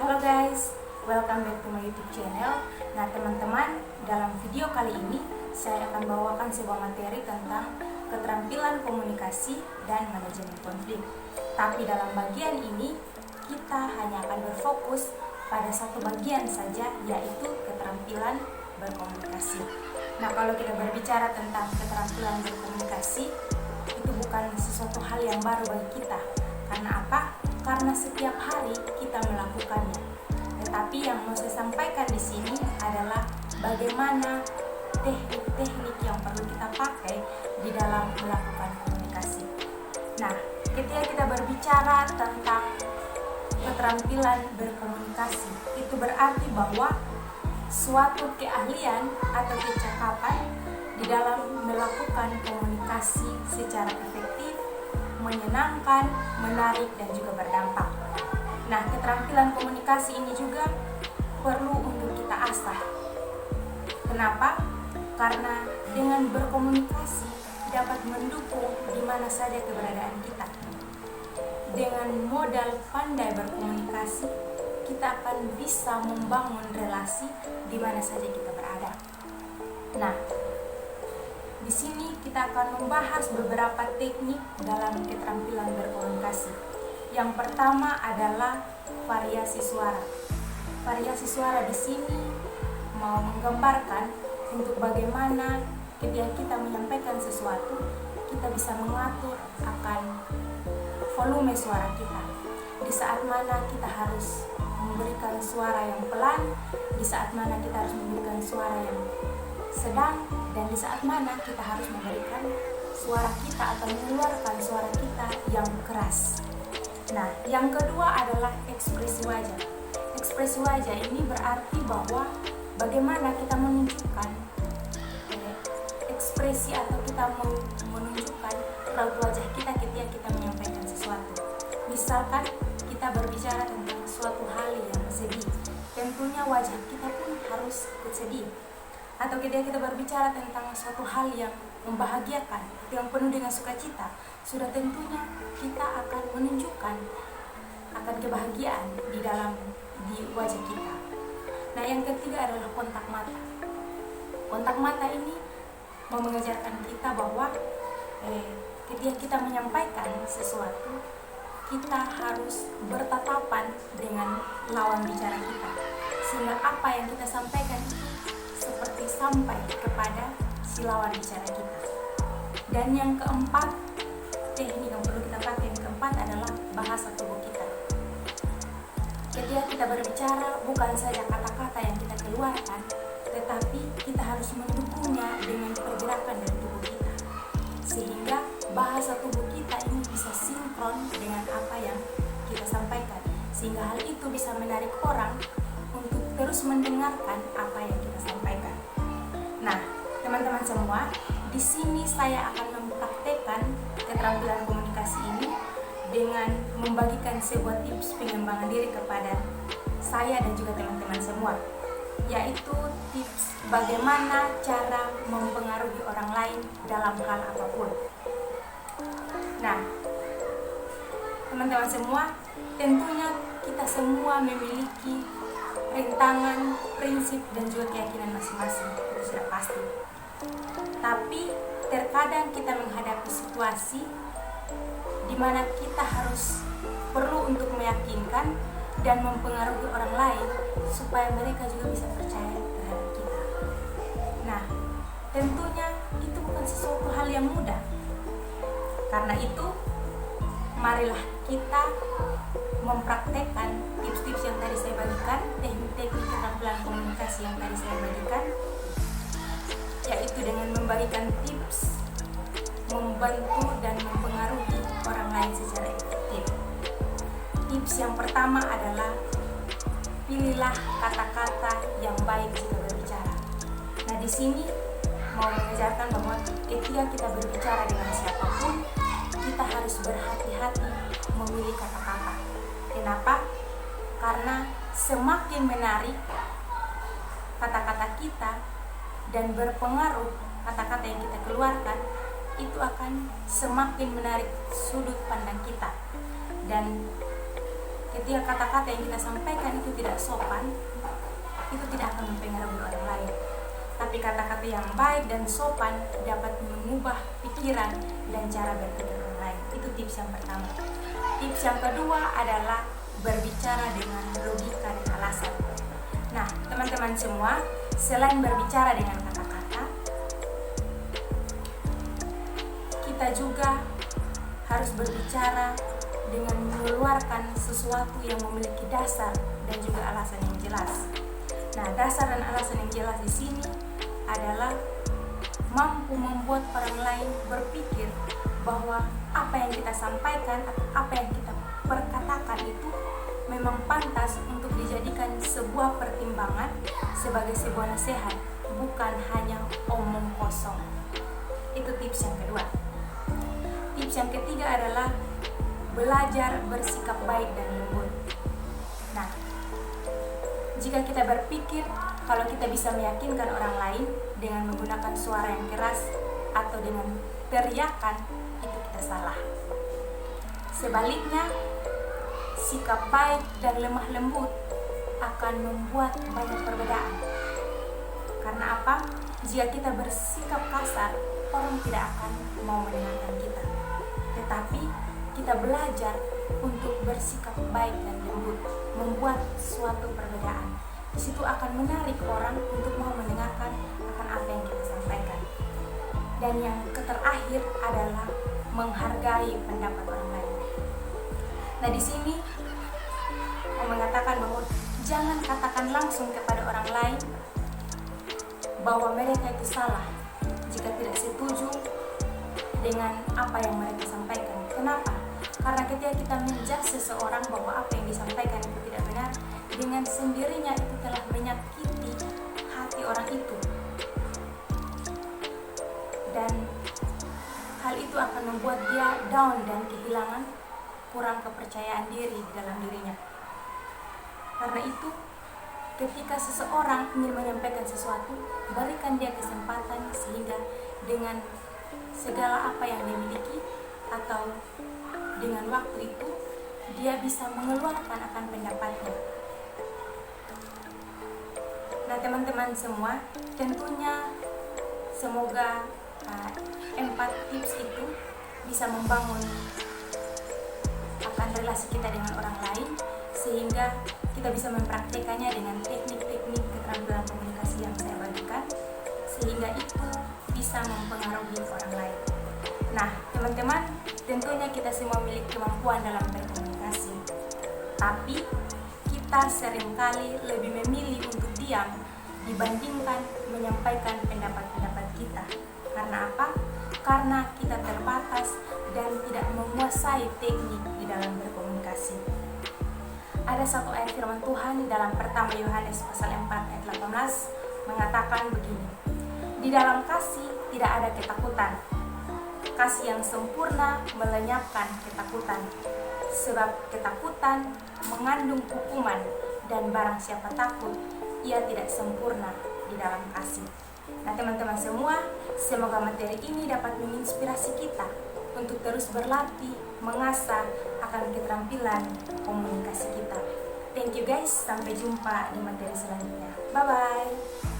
Halo guys, welcome back to my YouTube channel. Nah teman-teman, dalam video kali ini saya akan bawakan sebuah materi tentang keterampilan komunikasi dan manajemen konflik. Tapi dalam bagian ini kita hanya akan berfokus pada satu bagian saja, yaitu keterampilan berkomunikasi. Nah kalau kita berbicara tentang keterampilan berkomunikasi, itu bukan sesuatu hal yang baru bagi kita. Karena apa? Karena setiap hari kita melakukannya. Tetapi yang mau saya sampaikan di sini adalah bagaimana teknik-teknik yang perlu kita pakai di dalam melakukan komunikasi. Nah, ketika kita berbicara tentang keterampilan berkomunikasi, itu berarti bahwa suatu keahlian atau kecakapan di dalam melakukan komunikasi secara efektif, menyenangkan, menarik, dan juga berdampak. Nah, keterampilan komunikasi ini juga perlu untuk kita asah. Kenapa? Karena dengan berkomunikasi dapat mendukung di mana saja keberadaan kita. Dengan modal pandai berkomunikasi, kita akan bisa membangun relasi di mana saja kita berada. Nah, di sini kita akan membahas beberapa teknik dalam keterampilan berkomunikasi. Yang pertama adalah variasi suara. Variasi suara di sini mau menggambarkan untuk bagaimana ketika kita menyampaikan sesuatu, kita bisa mengatur akan volume suara kita. Di saat mana kita harus memberikan suara yang pelan, di saat mana kita harus memberikan suara yang sedang, dan di saat mana kita harus memberikan suara kita atau mengeluarkan suara kita yang keras. Nah, yang kedua adalah ekspresi wajah. Ekspresi wajah ini berarti bahwa bagaimana kita menunjukkan ekspresi atau kita menunjukkan raut wajah kita ketika kita menyampaikan sesuatu. Misalkan kita berbicara tentang suatu hal yang sedih, tentunya wajah kita pun harus ikut sedih. Atau ketika kita berbicara tentang suatu hal yang membahagiakan, yang penuh dengan sukacita, sudah tentunya kita akan menunjukkan akan kebahagiaan di wajah kita. Nah, yang ketiga adalah kontak mata. Kontak mata ini mau mengajarkan kita bahwa ketika kita menyampaikan sesuatu, kita harus bertatapan dengan lawan bicara kita, sehingga apa yang kita sampaikan itu seperti sampai kepada si lawan bicara kita. Dan yang keempat, teknik yang perlu kita pakai yang keempat adalah bahasa tubuh kita. Ketika kita berbicara, bukan saja kata-kata yang kita keluarkan, tetapi kita harus mendukungnya dengan pergerakan dari tubuh kita, sehingga bahasa tubuh kita ini bisa sinkron dengan apa yang kita sampaikan, sehingga hal itu bisa menarik orang untuk terus mendengarkan apa yang kita sampaikan. Nah, teman-teman semua, di sini saya akan mempraktekkan keterampilan komunikasi ini dengan membagikan sebuah tips pengembangan diri kepada saya dan juga teman-teman semua, yaitu tips bagaimana cara mempengaruhi orang lain dalam hal apapun. Nah, teman-teman semua, tentunya kita semua memiliki rintangan, prinsip, dan juga keyakinan masing-masing, itu sudah pasti. Tapi terkadang kita menghadapi situasi di mana kita harus perlu untuk meyakinkan dan mempengaruhi orang lain supaya mereka juga bisa percaya terhadap kita. Nah, tentunya itu bukan sesuatu hal yang mudah. Karena itu, marilah kita mempraktekkan tips-tips yang tadi saya bagikan, teknik-teknik keterampilan komunikasi yang tadi saya bagikan, yaitu dengan membagikan tips membantu dan mempengaruhi orang lain secara efektif. Tips yang pertama adalah pilihlah kata-kata yang baik jika berbicara. Nah, di sini mau mengajarkan bahwa ketika kita berbicara dengan siapapun, kita harus berhati-hati memilih kata-kata. Kenapa? Karena semakin menarik kata-kata kita dan berpengaruh kata-kata yang kita keluarkan, itu akan semakin menarik sudut pandang kita. Dan ketika kata-kata yang kita sampaikan itu tidak sopan, itu tidak akan mempengaruhi orang lain. Tapi kata-kata yang baik dan sopan dapat mengubah pikiran dan cara berpikir orang lain. Itu tips yang pertama. Tips yang kedua adalah berbicara dengan logika dan alasan. Nah, teman-teman semua, selain berbicara dengan kata-kata, kita juga harus berbicara dengan mengeluarkan sesuatu yang memiliki dasar dan juga alasan yang jelas. Nah, dasar dan alasan yang jelas di sini adalah mampu membuat orang lain berpikir bahwa apa yang kita sampaikan atau apa yang kita perkatakan itu memang pantas untuk dijadikan sebuah pertimbangan sebagai sebuah nasihat, bukan hanya omong kosong. Itu tips yang kedua. Tips yang ketiga adalah belajar bersikap baik dan lembut. Nah, jika kita berpikir kalau kita bisa meyakinkan orang lain dengan menggunakan suara yang keras atau dengan teriakan, itu kita salah. Sebaliknya, sikap baik dan lemah lembut akan membuat banyak perbedaan. Karena apa? Jika kita bersikap kasar, orang tidak akan mau mendengarkan kita. Tetapi kita belajar untuk bersikap baik dan lembut, membuat suatu perbedaan. Di situ akan menarik orang untuk mau mendengarkan akan apa yang kita sampaikan. Dan yang terakhir adalah menghargai pendapat orang lain. Nah, di sini mau mengatakan bahwa jangan katakan langsung kepada orang lain bahwa mereka itu salah jika tidak setuju dengan apa yang mereka sampaikan. Kenapa? Karena ketika kita menjudge seseorang bahwa apa yang disampaikan itu tidak benar, dengan sendirinya itu telah menyakiti hati orang itu. Dan hal itu akan membuat dia down dan kehilangan kurang kepercayaan diri di dalam dirinya. Karena itu, ketika seseorang ingin menyampaikan sesuatu, berikan dia kesempatan sehingga dengan segala apa yang dia miliki atau dengan waktu itu dia bisa mengeluarkan akan pendapatnya. Nah, teman-teman semua, tentunya semoga 4 tips itu bisa membangun akan relasi kita dengan orang lain, sehingga kita bisa mempraktekannya dengan teknik-teknik keterampilan komunikasi yang saya bagikan, sehingga itu bisa mempengaruhi orang lain. Nah, teman-teman, tentunya kita semua memiliki kemampuan dalam berkomunikasi, tapi kita seringkali lebih memilih untuk diam dibandingkan menyampaikan pendapat-pendapat kita. Karena apa? Karena kita terbatas dan tidak menguasai teknik di dalam berkomunikasi. Ada satu ayat firman Tuhan di dalam pertama Yohanes pasal 4 ayat 18 mengatakan begini: di dalam kasih tidak ada ketakutan. Kasih yang sempurna melenyapkan ketakutan, sebab ketakutan mengandung hukuman, dan barang siapa takut, ia tidak sempurna di dalam kasih. Nah, teman-teman semua, semoga materi ini dapat menginspirasi kita untuk terus berlatih, mengasah akan keterampilan komunikasi kita. Thank you guys, sampai jumpa di materi selanjutnya. Bye-bye.